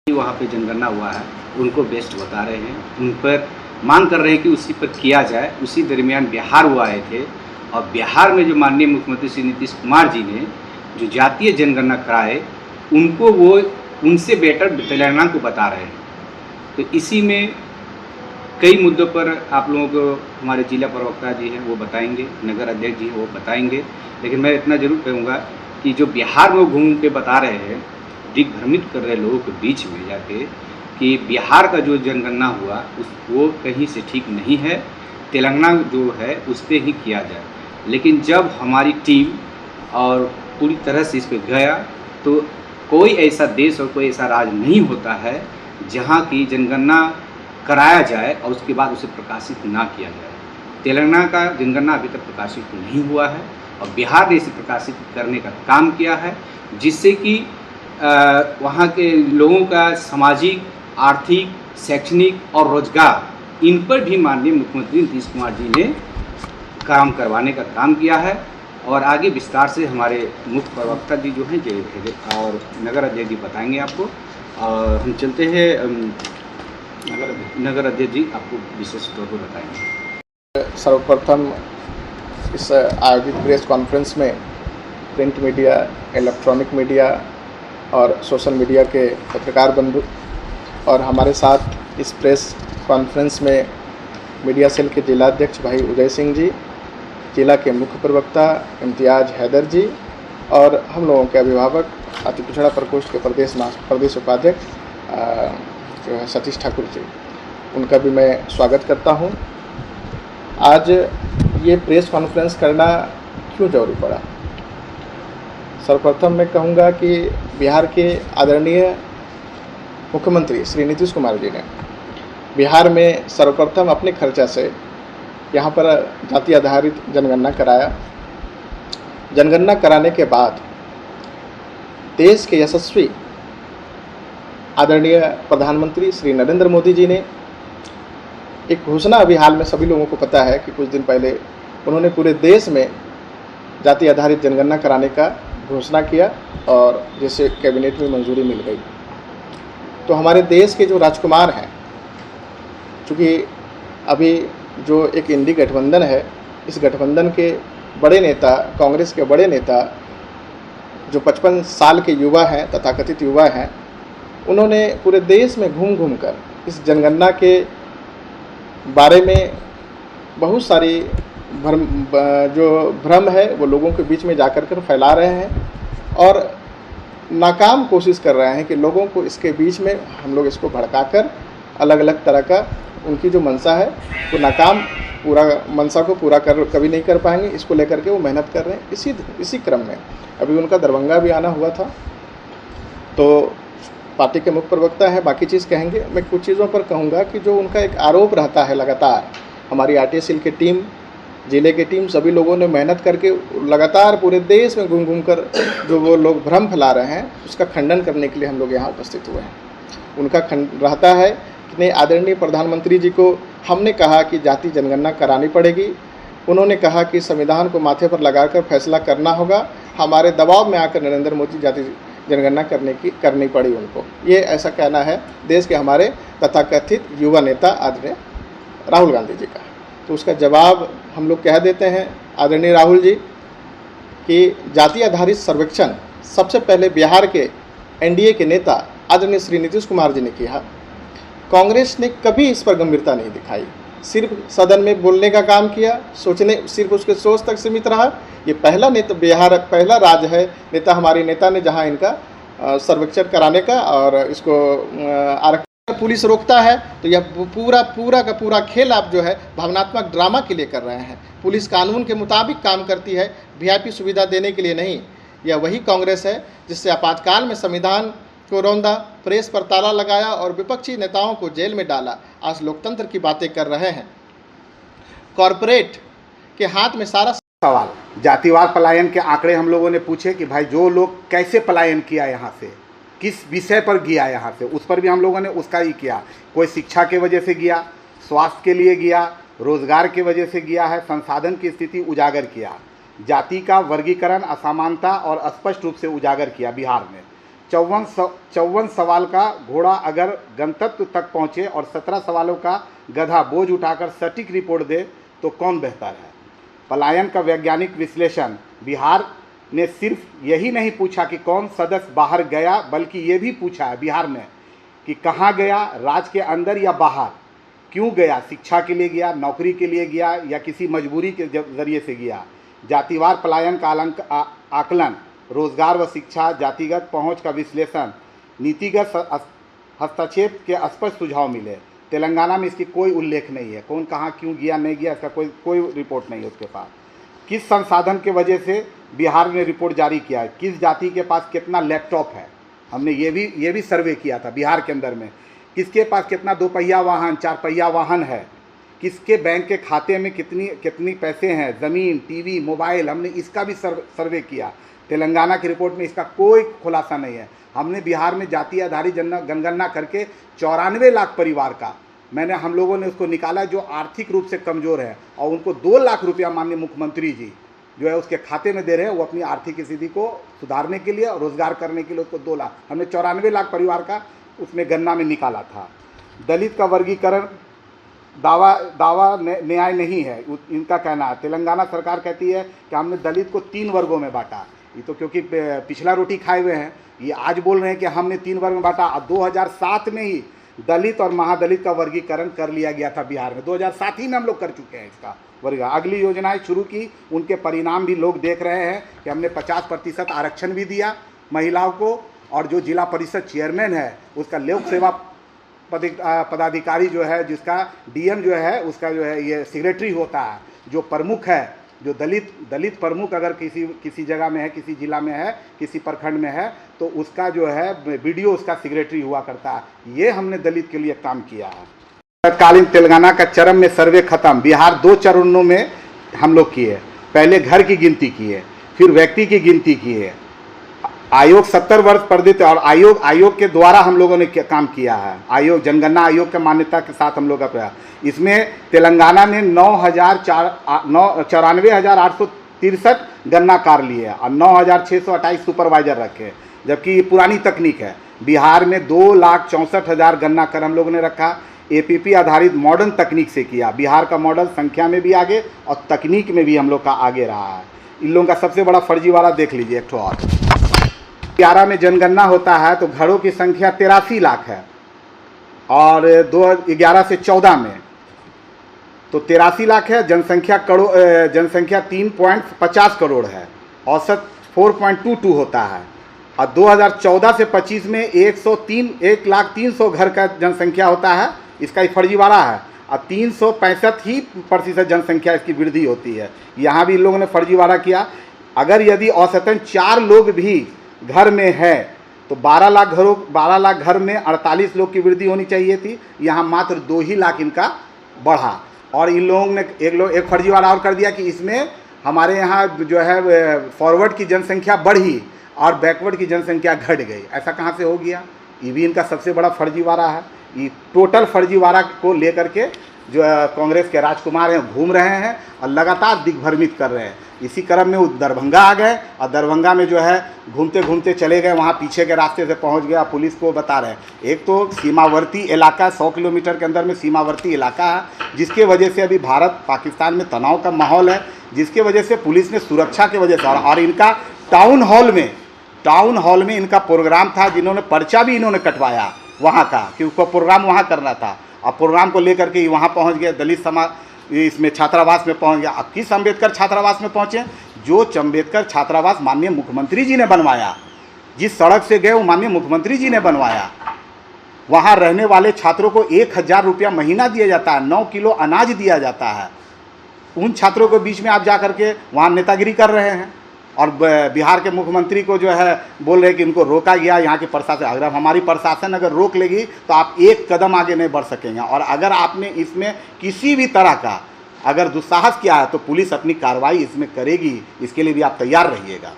वहाँ पे जनगणना हुआ है उनको बेस्ट बता रहे हैं, उन पर मांग कर रहे हैं कि उसी पर किया जाए। उसी दरमियान बिहार वो आए थे और बिहार में जो माननीय मुख्यमंत्री श्री नीतीश कुमार जी ने जो जातीय जनगणना कराए, उनको वो उनसे बेटर तेलंगाना को बता रहे हैं। तो इसी में कई मुद्दों पर आप लोगों को हमारे जिला प्रवक्ता जी हैं वो बताएंगे, नगर अध्यक्ष जी हैं वो बताएंगे, लेकिन मैं इतना ज़रूर कहूँगा कि जो बिहार में घूम के बता रहे हैं, दिग्भ्रमित कर रहे लोगों के बीच में जाके कि बिहार का जो जनगणना हुआ वो कहीं से ठीक नहीं है, तेलंगाना जो है उस पर ही किया जाए। लेकिन जब हमारी टीम और पूरी तरह से इस पर गया तो कोई ऐसा देश और कोई ऐसा राज्य नहीं होता है जहाँ की जनगणना कराया जाए और उसके बाद उसे प्रकाशित ना किया जाए। तेलंगाना का जनगणना अभी तक प्रकाशित नहीं हुआ है और बिहार ने इसे प्रकाशित करने का काम किया है, जिससे कि वहाँ के लोगों का सामाजिक, आर्थिक, शैक्षणिक और रोजगार, इन पर भी माननीय मुख्यमंत्री नीतीश कुमार जी ने काम करवाने का काम किया है। और आगे विस्तार से हमारे मुख्य प्रवक्ता जी जो हैं और नगर अध्यक्ष जी बताएंगे आपको। और हम चलते हैं नगर अध्यक्ष जी आपको विशेष तौर पर बताएंगे। सर्वप्रथम इस आयोजित प्रेस कॉन्फ्रेंस में प्रिंट मीडिया, इलेक्ट्रॉनिक मीडिया और सोशल मीडिया के पत्रकार बंधु और हमारे साथ इस प्रेस कॉन्फ्रेंस में मीडिया सेल के जिलाध्यक्ष भाई उदय सिंह जी, जिला के मुख्य प्रवक्ता इम्तियाज़ हैदर जी और हम लोगों के अभिभावक अति पिछड़ा प्रकोष्ठ के प्रदेश उपाध्यक्ष जो है सतीश ठाकुर जी, उनका भी मैं स्वागत करता हूं। आज ये प्रेस कॉन्फ्रेंस करना क्यों जरूरी पड़ा? सर्वप्रथम मैं कहूँगा कि बिहार के आदरणीय मुख्यमंत्री श्री नीतीश कुमार जी ने बिहार में सर्वप्रथम अपने खर्चा से यहाँ पर जाति आधारित जनगणना कराया। जनगणना कराने के बाद देश के यशस्वी आदरणीय प्रधानमंत्री श्री नरेंद्र मोदी जी ने एक घोषणा, अभी हाल में सभी लोगों को पता है कि कुछ दिन पहले उन्होंने पूरे देश में जाति आधारित जनगणना कराने का घोषणा किया और जिसे कैबिनेट में मंजूरी मिल गई। तो हमारे देश के जो राजकुमार हैं, चूँकि अभी जो एक इंडी गठबंधन है, इस गठबंधन के बड़े नेता, कांग्रेस के बड़े नेता जो 55 साल के युवा हैं, तथाकथित युवा हैं, उन्होंने पूरे देश में घूम घूम कर इस जनगणना के बारे में बहुत सारी भ्रम है वो लोगों के बीच में जाकर कर फैला रहे हैं और नाकाम कोशिश कर रहे हैं कि लोगों को इसके बीच में हम लोग इसको भड़काकर अलग अलग तरह का उनकी जो मंशा है वो नाकाम मंशा को पूरा कभी नहीं कर पाएंगे। इसको लेकर के वो मेहनत कर रहे हैं। इसी क्रम में अभी उनका दरभंगा भी आना हुआ था, तो पार्टी के मुख्य प्रवक्ता है, बाकी चीज़ कहेंगे। मैं कुछ चीज़ों पर कहूँगा कि जो उनका एक आरोप रहता है लगातार, हमारी आरटीआई सेल की टीम, जिले की टीम, सभी लोगों ने मेहनत करके लगातार पूरे देश में घूम घूम कर जो वो लोग भ्रम फैला रहे हैं उसका खंडन करने के लिए हम लोग यहाँ उपस्थित हुए हैं। उनका रहता है कि नहीं, आदरणीय प्रधानमंत्री जी को हमने कहा कि जाति जनगणना करानी पड़ेगी। उन्होंने कहा कि संविधान को माथे पर लगाकर फैसला करना होगा। हमारे दबाव में आकर नरेंद्र मोदी जाति जनगणना करनी पड़ी उनको, ये ऐसा कहना है देश के हमारे तथाकथित युवा नेता आदरणीय राहुल गांधी जी का। तो उसका जवाब हम लोग कह देते हैं आदरणीय राहुल जी कि जाति आधारित सर्वेक्षण सबसे पहले बिहार के एनडीए के नेता आदरणीय श्री नीतीश कुमार जी ने किया। कांग्रेस ने कभी इस पर गंभीरता नहीं दिखाई, सिर्फ सदन में बोलने का काम किया, सिर्फ उसके सोच तक सीमित रहा। ये पहला नेता, बिहार पहला राज्य है नेता, हमारे नेता ने जहां इनका सर्वेक्षण कराने का और इसको आरक्षण पुलिस रोकता है, तो यह पूरा का पूरा खेल आप जो है भावनात्मक ड्रामा के लिए कर रहे हैं। पुलिस कानून के मुताबिक काम करती है, वीआईपी सुविधा देने के लिए नहीं। यह वही कांग्रेस है जिससे आपातकाल में संविधान को रौंदा, प्रेस पर ताला लगाया और विपक्षी नेताओं को जेल में डाला। आज लोकतंत्र की बातें कर रहे हैं। कॉरपोरेट के हाथ में सारा सवाल। जातिवाद पलायन के आंकड़े हम लोगों ने पूछे कि भाई जो लोग कैसे पलायन किया यहाँ से, किस विषय पर गया यहाँ से, उस पर भी हम लोगों ने उसका ही किया। कोई शिक्षा के वजह से गया, स्वास्थ्य के लिए गया, रोजगार के वजह से गया है, संसाधन की स्थिति उजागर किया, जाति का वर्गीकरण, असमानता और स्पष्ट रूप से उजागर किया बिहार में। 54 सवाल का घोड़ा अगर गंतव्य तक पहुँचे और 17 सवालों का गधा बोझ उठाकर सटीक रिपोर्ट दे तो कौन बेहतर है। पलायन का वैज्ञानिक विश्लेषण। बिहार ने सिर्फ यही नहीं पूछा कि कौन सदस्य बाहर गया, बल्कि ये भी पूछा है बिहार में कि कहाँ गया, राज्य के अंदर या बाहर, क्यों गया, शिक्षा के लिए गया, नौकरी के लिए गया या किसी मजबूरी के जरिए से गया। जातिवार पलायन का आकलन, रोजगार व शिक्षा, जातिगत पहुंच का विश्लेषण, नीतिगत हस्तक्षेप के स्पष्ट सुझाव मिले। तेलंगाना में इसकी कोई उल्लेख नहीं है, कौन कहाँ क्यों गया नहीं गया इसका कोई रिपोर्ट नहीं है उसके पास। किस संसाधन के वजह से बिहार ने रिपोर्ट जारी किया है, किस जाति के पास कितना लैपटॉप है, हमने ये भी सर्वे किया था बिहार के अंदर में। किसके पास कितना 2 पहिया वाहन, 4 पहिया वाहन है, किसके बैंक के खाते में कितनी पैसे हैं, ज़मीन, टीवी, मोबाइल, हमने इसका भी सर्वे किया। तेलंगाना की रिपोर्ट में इसका कोई खुलासा नहीं है। हमने बिहार में जाति आधारित जनगणना करके 94 लाख परिवार का हम लोगों ने उसको निकाला जो आर्थिक रूप से कमज़ोर है, और उनको 2 लाख रुपया माननीय मुख्यमंत्री जी जो है उसके खाते में दे रहे हैं, वो अपनी आर्थिक स्थिति को सुधारने के लिए और रोजगार करने के लिए उसको 2 लाख, हमने 94 लाख परिवार का उसमें गणना में निकाला था। दलित का वर्गीकरण दावा न्याय नहीं है, इनका कहना है। तेलंगाना सरकार कहती है कि हमने दलित को 3 वर्गों में बांटा। ये तो क्योंकि पिछला रोटी खाए हुए हैं, ये आज बोल रहे हैं कि हमने 3 वर्ग में बांटा। 2007 में ही दलित और महादलित का वर्गीकरण कर लिया गया था बिहार में, 2007 ही में हम लोग कर चुके हैं इसका वर्ग। अगली योजनाएं शुरू की, उनके परिणाम भी लोग देख रहे हैं कि हमने 50% आरक्षण भी दिया महिलाओं को, और जो जिला परिषद चेयरमैन है उसका लोक सेवा पदाधिकारी जो है, जिसका डीएम जो है उसका जो है ये सेक्रेटरी होता है, जो प्रमुख है, जो दलित प्रमुख अगर किसी जगह में है, किसी जिला में है, किसी प्रखंड में है, तो उसका जो है बीडीओ उसका सेक्रेटरी हुआ करता है। ये हमने दलित के लिए काम किया है। तत्कालीन तेलंगाना का चरम में सर्वे खत्म। बिहार 2 चरणों में हम लोग किए, पहले घर की गिनती किए, फिर व्यक्ति की गिनती किए। आयोग 70 वर्ष परिधित और आयोग के द्वारा हम लोगों ने काम किया है। आयोग जनगणना आयोग के मान्यता के साथ हम लोग का प्रयास। इसमें तेलंगाना ने 94,863 गणनाकार लिए और 9,628 सुपरवाइजर रखे, जबकि ये पुरानी तकनीक है। बिहार में 2,64,000 गणनाकार हम लोगों ने रखा। एपीपी आधारित मॉडर्न तकनीक से किया। बिहार का मॉडल संख्या में भी आगे और तकनीक में भी हम लोग का आगे रहा है। इन लोगों का सबसे बड़ा फर्जीवाड़ा देख लीजिए। एक ठो और 11 में जनगणना होता है तो घरों की संख्या 83 लाख है, और 2011 से 14 में तो 83 लाख है। जनसंख्या 3.50 करोड़ है, औसत 4.22 होता है। और 2014 से 25 में 1,03,300 घर का जनसंख्या होता है, इसका ही फर्जीवाड़ा है। और 365% जनसंख्या इसकी वृद्धि होती है। यहाँ भी इन लोगों ने फर्जीवाड़ा किया। अगर यदि औसतन 4 लोग भी घर में है तो 12 लाख घर में 48 लोग की वृद्धि होनी चाहिए थी, यहाँ मात्र 2 ही लाख इनका बढ़ा। और इन लोगों ने एक फर्जीवाड़ा और कर दिया कि इसमें हमारे यहाँ जो है फॉरवर्ड की जनसंख्या बढ़ी और बैकवर्ड की जनसंख्या घट गई। ऐसा कहाँ से हो गया? ये भी इनका सबसे बड़ा फर्जीवाड़ा है। ये टोटल फर्जीवाड़ा को लेकर के जो कांग्रेस के राजकुमार हैं घूम रहे हैं और लगातार दिग्भ्रमित कर रहे हैं। इसी क्रम में वो दरभंगा आ गए और दरभंगा में जो है घूमते घूमते चले गए, वहाँ पीछे के रास्ते से पहुँच गया। पुलिस को बता रहे हैं, एक तो सीमावर्ती इलाका 100 किलोमीटर के अंदर में सीमावर्ती इलाका है, जिसके वजह से अभी भारत पाकिस्तान में तनाव का माहौल है, जिसके वजह से पुलिस ने सुरक्षा की वजह से और इनका टाउन हॉल में इनका प्रोग्राम था, जिन्होंने पर्चा भी इन्होंने कटवाया वहाँ का कि उसको प्रोग्राम वहाँ करना था। और प्रोग्राम को लेकर के वहाँ पहुँच गए, दलित समाज इसमें छात्रावास में पहुँच गया। अब किस अम्बेडकर छात्रावास में पहुँचे? जो अम्बेडकर छात्रावास माननीय मुख्यमंत्री जी ने बनवाया, जिस सड़क से गए वो माननीय मुख्यमंत्री जी ने बनवाया। वहाँ रहने वाले छात्रों को 1,000 रुपया महीना दिया जाता है, 9 किलो अनाज दिया जाता है। उन छात्रों के बीच में आप जा करके वहाँ नेतागिरी कर रहे हैं और बिहार के मुख्यमंत्री को जो है बोल रहे हैं कि उनको रोका गया यहाँ के प्रशासन। अगर हमारी प्रशासन अगर रोक लेगी तो आप एक कदम आगे नहीं बढ़ सकेंगे, और अगर आपने इसमें किसी भी तरह का अगर दुस्साहस किया है तो पुलिस अपनी कार्रवाई इसमें करेगी। इसके लिए भी आप तैयार रहिएगा।